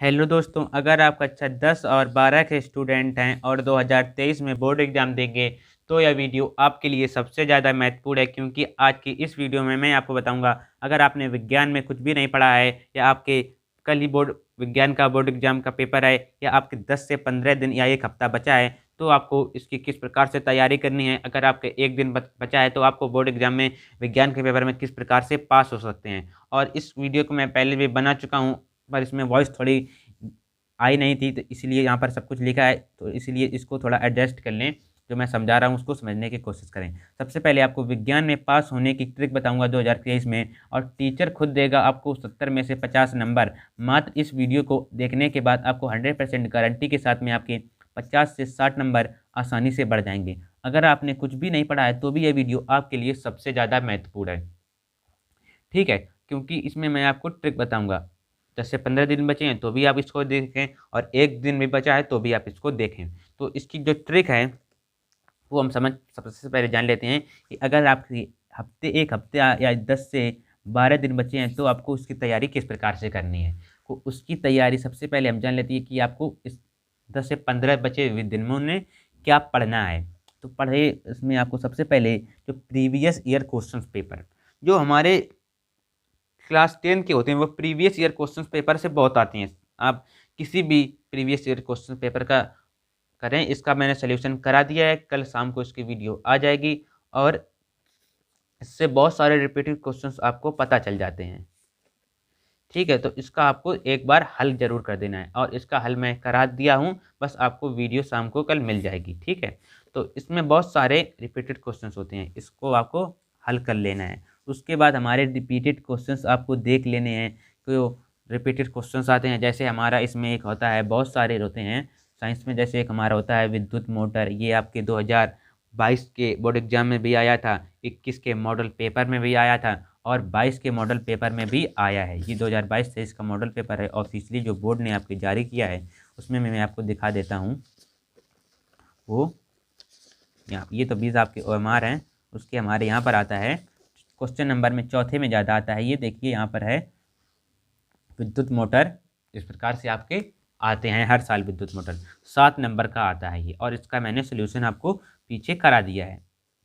Hello दोस्तों, अगर आप कक्षा 10 और 12 के स्टूडेंट हैं और 2023 में बोर्ड एग्जाम देंगे तो यह वीडियो आपके लिए सबसे ज़्यादा महत्वपूर्ण है, क्योंकि आज की इस वीडियो में मैं आपको बताऊंगा अगर आपने विज्ञान में कुछ भी नहीं पढ़ा है या आपके कल ही बोर्ड विज्ञान का बोर्ड एग्जाम का पेपर है या आपके 10 से 15 दिन या एक हफ्ता बचा है तो आपको इसकी किस प्रकार से तैयारी करनी है। अगर आपके एक दिन बचा है तो आपको बोर्ड एग्जाम में विज्ञान के पेपर में किस प्रकार से पास हो सकते हैं। और इस वीडियो को मैं पहले भी बना चुका हूँ, पर इसमें वॉइस थोड़ी आई नहीं थी, तो इसलिए यहाँ पर सब कुछ लिखा है, तो इसलिए इसको थोड़ा एडजस्ट कर लें। जो मैं समझा रहा हूँ उसको समझने की कोशिश करें। सबसे पहले आपको विज्ञान में पास होने की ट्रिक बताऊंगा 2023 में, और टीचर खुद देगा आपको 70 में से 50 नंबर। मात्र इस वीडियो को देखने के बाद आपको 100% गारंटी के साथ में आपके 50 से 60 नंबर आसानी से बढ़ जाएंगे। अगर आपने कुछ भी नहीं पढ़ा है तो भी यह वीडियो आपके लिए सबसे ज़्यादा महत्वपूर्ण है, ठीक है, क्योंकि इसमें मैं आपको ट्रिक बताऊंगा। 10 से 15 दिन बचे हैं तो भी आप इसको देखें, और एक दिन भी बचा है तो भी आप इसको देखें। तो इसकी जो ट्रिक है वो हम सबसे पहले जान लेते हैं कि अगर आपकी एक हफ्ते या 10 से 12 दिन बचे हैं तो आपको उसकी तैयारी किस प्रकार से करनी है। तो उसकी तैयारी सबसे पहले हम जान लेते हैं कि आपको इस 10 से 15 बचे हुए दिनों में क्या पढ़ना है। तो पढ़े, इसमें आपको सबसे पहले जो प्रीवियस ईयर क्वेश्चन पेपर जो हमारे क्लास 10 के होते हैं वो प्रीवियस ईयर क्वेश्चन पेपर से बहुत आती हैं। आप किसी भी प्रीवियस ईयर क्वेश्चन पेपर का करें, इसका मैंने सोल्यूशन करा दिया है, कल शाम को इसकी वीडियो आ जाएगी और इससे बहुत सारे रिपीटेड क्वेश्चंस आपको पता चल जाते हैं, ठीक है। तो इसका आपको एक बार हल जरूर कर देना है, और इसका हल मैं करा दिया हूँ, बस आपको वीडियो शाम को कल मिल जाएगी, ठीक है। तो इसमें बहुत सारे रिपीटेड क्वेश्चंस होते हैं, इसको आपको हल कर लेना है। उसके बाद हमारे रिपीटेड क्वेश्चंस आपको देख लेने हैं। तो रिपीटेड क्वेश्चंस आते हैं, जैसे हमारा इसमें एक होता है, बहुत सारे होते हैं साइंस में, जैसे एक हमारा होता है विद्युत मोटर। ये आपके 2022 के बोर्ड एग्जाम में भी आया था, 21 के मॉडल पेपर में भी आया था और 22 के मॉडल पेपर में भी आया है। ये 2022-23 का मॉडल पेपर है, ऑफिशियली जो बोर्ड ने आपके जारी किया है उसमें मैं आपको दिखा देता हूँ। वो यहाँ ये तो 20 आपके OMR हैं, उसके हमारे यहाँ पर आता है क्वेश्चन नंबर में चौथे में ज़्यादा आता है। ये देखिए यहाँ पर है विद्युत मोटर। इस प्रकार से आपके आते हैं हर साल विद्युत मोटर, 7 नंबर का आता है ये, और इसका मैंने सोल्यूशन आपको पीछे करा दिया है,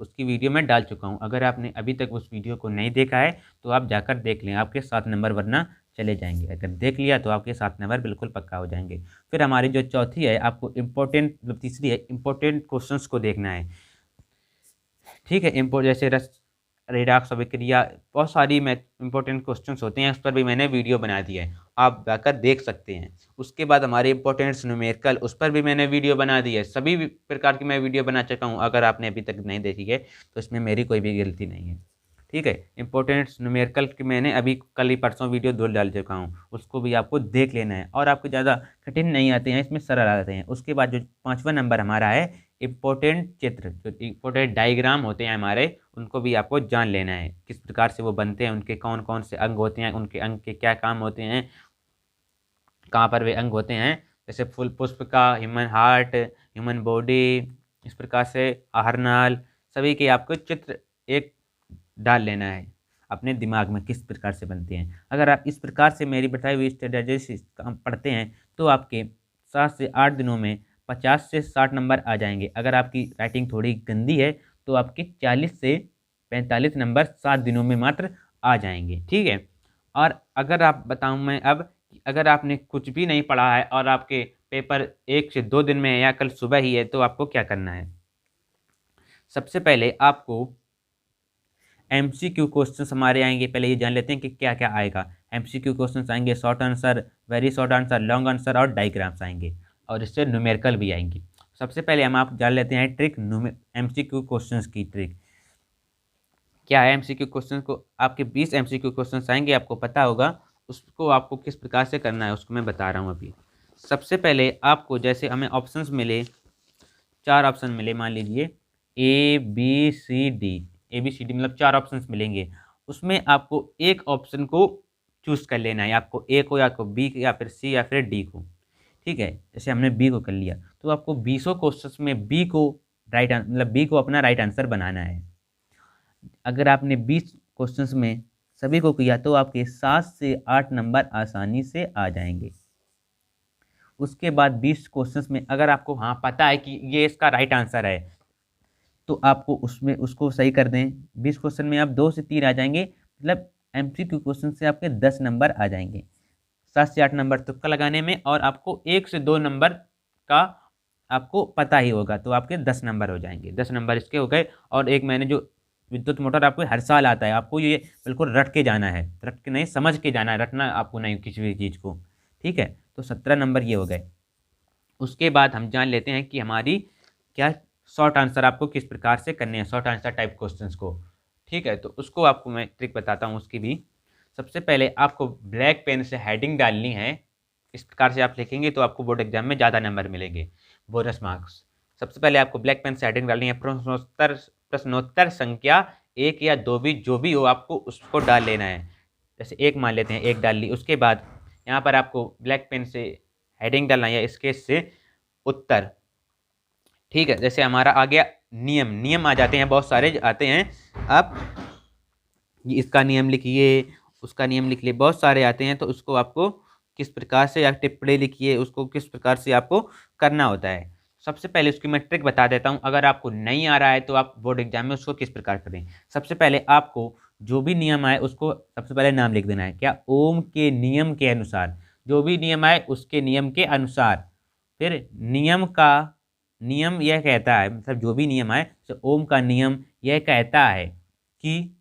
उसकी वीडियो मैं डाल चुका हूँ। अगर आपने अभी तक उस वीडियो को नहीं देखा है तो आप जाकर देख लें, आपके 7 नंबर वरना चले जाएंगे। अगर देख लिया तो आपके 7 नंबर बिल्कुल पक्का हो जाएंगे। फिर हमारी जो चौथी है, आपको इम्पोर्टेंट, मतलब तीसरी है, इम्पोर्टेंट क्वेश्चंस को देखना है, ठीक है। जैसे रेडॉक्स अभिक्रिया, बहुत सारी मैं इंपॉर्टेंट क्वेश्चंस होते हैं, उस पर भी मैंने वीडियो बना दिया है, आप जाकर देख सकते हैं। उसके बाद हमारे इंपॉर्टेंट्स न्यूमेरिकल, उस पर भी मैंने वीडियो बना दी है। सभी प्रकार की मैं वीडियो बना चुका हूँ, अगर आपने अभी तक नहीं देखी है तो इसमें मेरी कोई भी गलती नहीं है, ठीक है। इंपॉर्टेंट्स न्यूमेरिकल की मैंने अभी कल ही परसों वीडियो 2 डाल चुका हूँ, उसको भी आपको देख लेना है। और आपको ज़्यादा कठिन नहीं आते हैं, इसमें सरल आते हैं। उसके बाद जो 5वां नंबर हमारा है इम्पोर्टेंट चित्र, जो इम्पोर्टेंट डायग्राम होते हैं हमारे, उनको भी आपको जान लेना है, किस प्रकार से वो बनते हैं, उनके कौन कौन से अंग होते हैं, उनके अंग के क्या काम होते हैं, कहाँ पर वे अंग होते हैं। जैसे फूल पुष्प का ह्यूमन हार्ट, ह्यूमन बॉडी, इस प्रकार से आहारनाल, सभी के आपको चित्र एक डाल लेना है अपने दिमाग में, किस प्रकार से बनते हैं। अगर आप इस प्रकार से मेरी बताई हुई स्ट्रेटजी से पढ़ते हैं तो आपके 7 से 8 दिनों में 50 से 60 नंबर आ जाएंगे। अगर आपकी राइटिंग थोड़ी गंदी है तो आपके 40 से 45 नंबर 7 दिनों में मात्र आ जाएंगे, ठीक है। और अगर आप बताऊं मैं अब कि अगर आपने कुछ भी नहीं पढ़ा है और आपके पेपर 1 से 2 दिन में है या कल सुबह ही है तो आपको क्या करना है। सबसे पहले आपको MCQ क्वेश्चंस हमारे आएंगे, पहले ये जान लेते हैं कि क्या क्या आएगा। MCQ क्वेश्चंस आएंगे, short answer, very short answer, long answer और डायग्राम्स आएंगे, और इससे न्यूमेरिकल भी आएंगी। सबसे पहले हम आप जान लेते हैं ट्रिक, MCQ क्वेश्चंस की ट्रिक क्या है। MCQ क्वेश्चन को आपके 20 MCQ क्वेश्चंस आएंगे, आपको पता होगा, उसको आपको किस प्रकार से करना है उसको मैं बता रहा हूँ अभी। सबसे पहले आपको, जैसे हमें ऑप्शंस मिले, 4 ऑप्शन मिले, मान लीजिए ABCD मतलब 4 ऑप्शंस मिलेंगे, उसमें आपको एक ऑप्शन को चूज कर लेना है, आपको A को या को B या फिर C या फिर D को, ठीक है। जैसे हमने B को कर लिया तो आपको 20 क्वेश्चंस में B को मतलब B को अपना राइट आंसर बनाना है। अगर आपने 20 क्वेश्चंस में सभी को किया तो आपके 7 से 8 नंबर आसानी से आ जाएंगे, उसके बाद 20 क्वेश्चंस में अगर आपको हाँ पता है कि ये इसका राइट आंसर है तो आपको उसमें उसको सही कर दें। 20 क्वेश्चन में आप 2 से 3 आ जाएंगे, मतलब MCQ क्वेश्चन से आपके 10 नंबर आ जाएंगे, 7 से 8 नंबर तुक्का लगाने में, और आपको 1 से 2 नंबर का आपको पता ही होगा तो आपके 10 नंबर हो जाएंगे। 10 नंबर इसके हो गए। और एक मैंने जो विद्युत मोटर आपको हर साल आता है, आपको ये बिल्कुल रट के जाना है, रट के नहीं समझ के जाना है, रटना आपको नहीं किसी भी चीज़ को, ठीक है। तो 17 नंबर ये हो गए। उसके बाद हम जान लेते हैं कि हमारी क्या शॉर्ट आंसर आपको किस प्रकार से करने हैं, शॉर्ट आंसर टाइप क्वेश्चंस को, ठीक है। तो उसको आपको मैं ट्रिक बताता हूँ उसकी भी। सबसे पहले आपको ब्लैक पेन से हेडिंग डालनी है, इस प्रकार से आप लिखेंगे तो आपको बोर्ड एग्जाम में ज़्यादा नंबर मिलेंगे, बोनस मार्क्स। सबसे पहले आपको ब्लैक पेन से हेडिंग डालनी है, प्रश्नोत्तर संख्या 1 या 2 भी जो भी हो आपको उसको डाल लेना है। जैसे 1 मान लेते हैं, 1 डाल ली। उसके बाद यहाँ पर आपको ब्लैक पेन से हेडिंग डालना है स्केच से उत्तर, ठीक है। जैसे हमारा आ गया नियम, नियम आ जाते हैं, बहुत सारे आते हैं। आप इसका नियम लिखिए, उसका नियम लिख लिए, बहुत सारे आते हैं। तो उसको आपको किस प्रकार से आप टिप्पणी लिखिए, उसको किस प्रकार से आपको करना होता है। सबसे पहले उसकी मैं ट्रिक बता देता हूं, अगर आपको नहीं आ रहा है तो आप बोर्ड एग्जाम में उसको किस प्रकार करें। सबसे पहले आपको जो भी नियम आए उसको सबसे पहले नाम लिख देना है। क्या? ओम के नियम के अनुसार, जो भी नियम आए उसके नियम के अनुसार। फिर नियम का, नियम यह कहता है, मतलब जो भी नियम आए, तो ओम का नियम यह कहता है कि,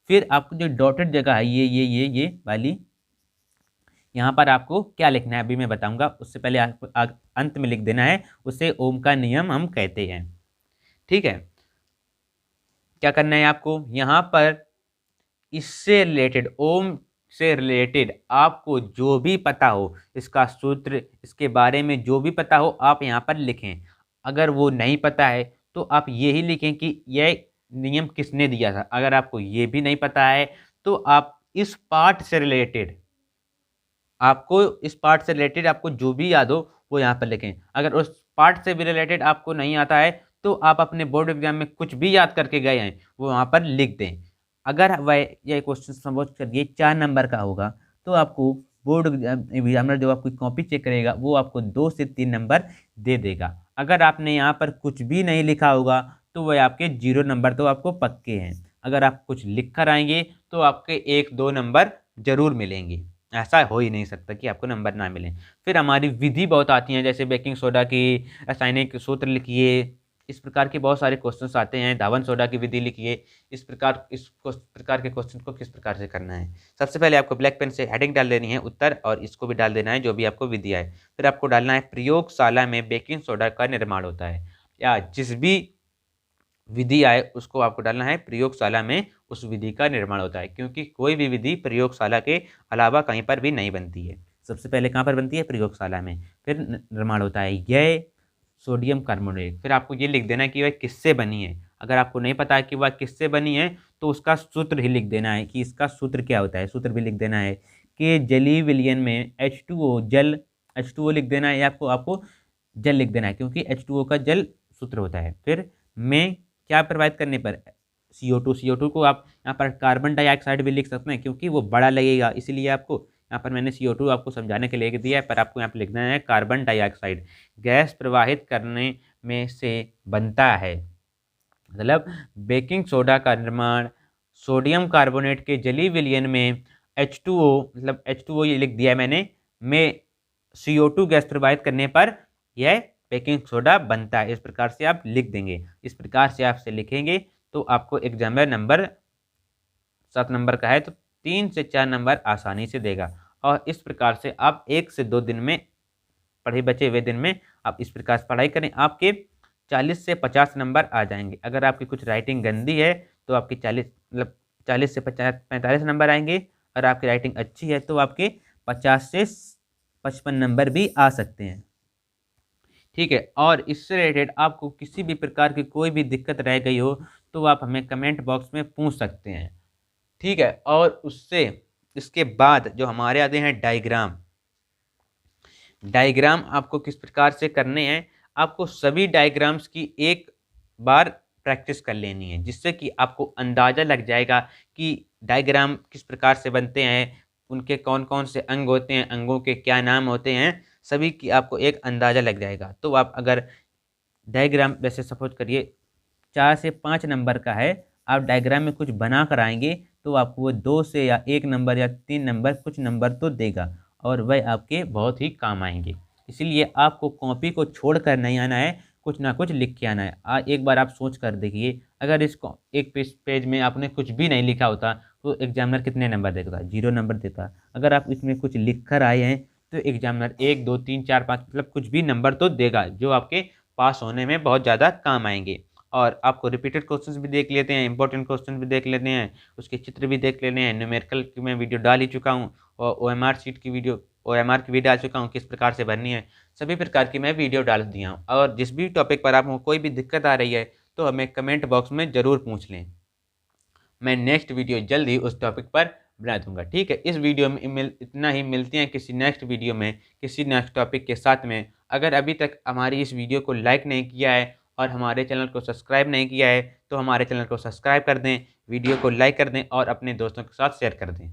फिर आपको जो डॉटेड जगह है ये वाली, यहाँ पर आपको क्या लिखना है अभी मैं बताऊंगा, उससे पहले आपको अंत में लिख देना है, उसे ओम का नियम हम कहते हैं, ठीक है। क्या करना है आपको यहाँ पर, इससे रिलेटेड, ओम से रिलेटेड आपको जो भी पता हो, इसका सूत्र, इसके बारे में जो भी पता हो आप यहाँ पर लिखें। अगर वो नहीं पता है तो आप यही लिखें कि यह नियम किसने दिया था। अगर आपको ये भी नहीं पता है तो आप इस पार्ट से रिलेटेड, आपको इस पार्ट से रिलेटेड आपको जो भी याद हो वो यहाँ पर लिखें। अगर उस पार्ट से भी रिलेटेड आपको नहीं आता है तो आप अपने बोर्ड एग्जाम में कुछ भी याद करके गए हैं वो वहाँ पर लिख दें। अगर वह यह क्वेश्चन सपोज करिए 4 नंबर का होगा तो आपको बोर्ड एग्जामिनर जो आपकी कॉपी चेक करेगा वो आपको 2 से 3 नंबर दे देगा। अगर आपने यहाँ पर कुछ भी नहीं लिखा होगा तो वह आपके 0 नंबर तो आपको पक्के हैं। अगर आप कुछ लिख कर आएंगे तो आपके 1-2 नंबर जरूर मिलेंगे, ऐसा हो ही नहीं सकता कि आपको नंबर ना मिले। फिर हमारी विधि बहुत आती हैं, जैसे बेकिंग सोडा की रासायनिक सूत्र लिखिए, इस प्रकार के बहुत सारे क्वेश्चंस आते हैं। धावन सोडा की विधि लिखिए, इस प्रकार के क्वेश्चन को किस प्रकार से करना है। सबसे पहले आपको ब्लैक पेन से हेडिंग डाल देनी है उत्तर, और इसको भी डाल देना है जो भी आपको विधि आए। फिर आपको डालना है प्रयोगशाला में बेकिंग सोडा का निर्माण होता है, या जिस भी विधि आए उसको आपको डालना है प्रयोगशाला में उस विधि का निर्माण होता है, क्योंकि कोई भी विधि प्रयोगशाला के अलावा कहीं पर भी नहीं बनती है। सबसे पहले कहाँ पर बनती है? प्रयोगशाला में। फिर निर्माण होता है यह सोडियम कार्बोनेट। फिर आपको ये लिख देना है कि वह किससे बनी है। अगर आपको नहीं पता है कि वह किससे बनी है तो उसका सूत्र ही लिख देना है कि इसका सूत्र क्या होता है। सूत्र भी लिख देना है कि जलीय विलयन में H2O जल, H2O लिख देना है, या आपको आपको जल लिख देना है क्योंकि H2O का जल सूत्र होता है। फिर में क्या प्रभावित करने पर? CO2 को आप यहाँ पर कार्बन डाइऑक्साइड भी लिख सकते हैं क्योंकि वो बड़ा लगेगा, इसीलिए आपको यहाँ पर मैंने CO2 आपको समझाने के लिए दिया है, पर आपको यहाँ पर लिखना है कार्बन डाइऑक्साइड गैस प्रवाहित करने में से बनता है। मतलब बेकिंग सोडा का निर्माण सोडियम कार्बोनेट के जलीय विलयन में H2O, मतलब H2O ये लिख दिया है मैंने, में CO2 गैस प्रवाहित करने पर यह बेकिंग सोडा बनता है। इस प्रकार से आप लिख देंगे। इस प्रकार से आपसे लिखेंगे तो आपको एग्जाम में नंबर 7 नंबर का है तो 3 से 4 नंबर आसानी से देगा। और इस प्रकार से आप 1 से 2 दिन में, पढ़े बचे हुए दिन में आप इस प्रकार से पढ़ाई करें, आपके 40 से 50 नंबर आ जाएंगे। अगर आपकी कुछ राइटिंग गंदी है तो आपकी 40 से 45 नंबर आएंगे, और आपकी राइटिंग अच्छी है तो आपके 50 से 55 नंबर भी आ सकते हैं, ठीक है। और इससे रिलेटेड आपको किसी भी प्रकार की कोई भी दिक्कत रह गई हो तो आप हमें कमेंट बॉक्स में पूछ सकते हैं, ठीक है। और उससे इसके बाद जो हमारे आते हैं डायग्राम, डायग्राम आपको किस प्रकार से करने हैं, आपको सभी डायग्राम्स की एक बार प्रैक्टिस कर लेनी है, जिससे कि आपको अंदाज़ा लग जाएगा कि डायग्राम किस प्रकार से बनते हैं, उनके कौन कौन से अंग होते हैं, अंगों के क्या नाम होते हैं, सभी की आपको एक अंदाज़ा लग जाएगा। तो आप अगर डायग्राम वैसे सपोज करिए 4 से 5 नंबर का है, आप डायग्राम में कुछ बना कर आएँगे तो आपको वो 2 से या 1 नंबर या 3 नंबर कुछ नंबर तो देगा और वह आपके बहुत ही काम आएँगे। इसीलिए आपको कॉपी को छोड़ कर नहीं आना है, कुछ ना कुछ लिख के आना है। एक बार आप सोच कर देखिए, अगर इसको एक पेज में आपने कुछ भी नहीं लिखा होता तो एग्ज़ामिनर कितने नंबर देता? 0 नंबर देता। अगर आप इसमें कुछ लिख कर आए हैं तो एग्ज़ामिनर 1, 2, 3, 4, 5 मतलब कुछ भी नंबर तो देगा, जो आपके पास होने में बहुत ज़्यादा काम आएँगे। और आपको रिपीटेड क्वेश्चंस भी देख लेते हैं, इंपॉर्टेंट क्वेश्चन भी देख लेते हैं, उसके चित्र भी देख लेने हैं। न्यूमेरिकल की मैं वीडियो डाल ही चुका हूँ और ओएमआर शीट की वीडियो ओएमआर की भी डाल चुका हूँ, किस प्रकार से भरनी है। सभी प्रकार की मैं वीडियो डाल दिया हूँ और जिस भी टॉपिक पर आपको कोई भी दिक्कत आ रही है तो हमें कमेंट बॉक्स में ज़रूर पूछ लें। मैं नेक्स्ट वीडियो जल्द ही उस टॉपिक पर बना दूंगा। ठीक है, इस वीडियो में इतना ही। मिलते हैं किसी नेक्स्ट वीडियो में किसी नेक्स्ट टॉपिक के साथ में। अगर अभी तक हमारी इस वीडियो को लाइक नहीं किया है और हमारे चैनल को सब्सक्राइब नहीं किया है तो हमारे चैनल को सब्सक्राइब कर दें, वीडियो को लाइक कर दें और अपने दोस्तों के साथ शेयर कर दें।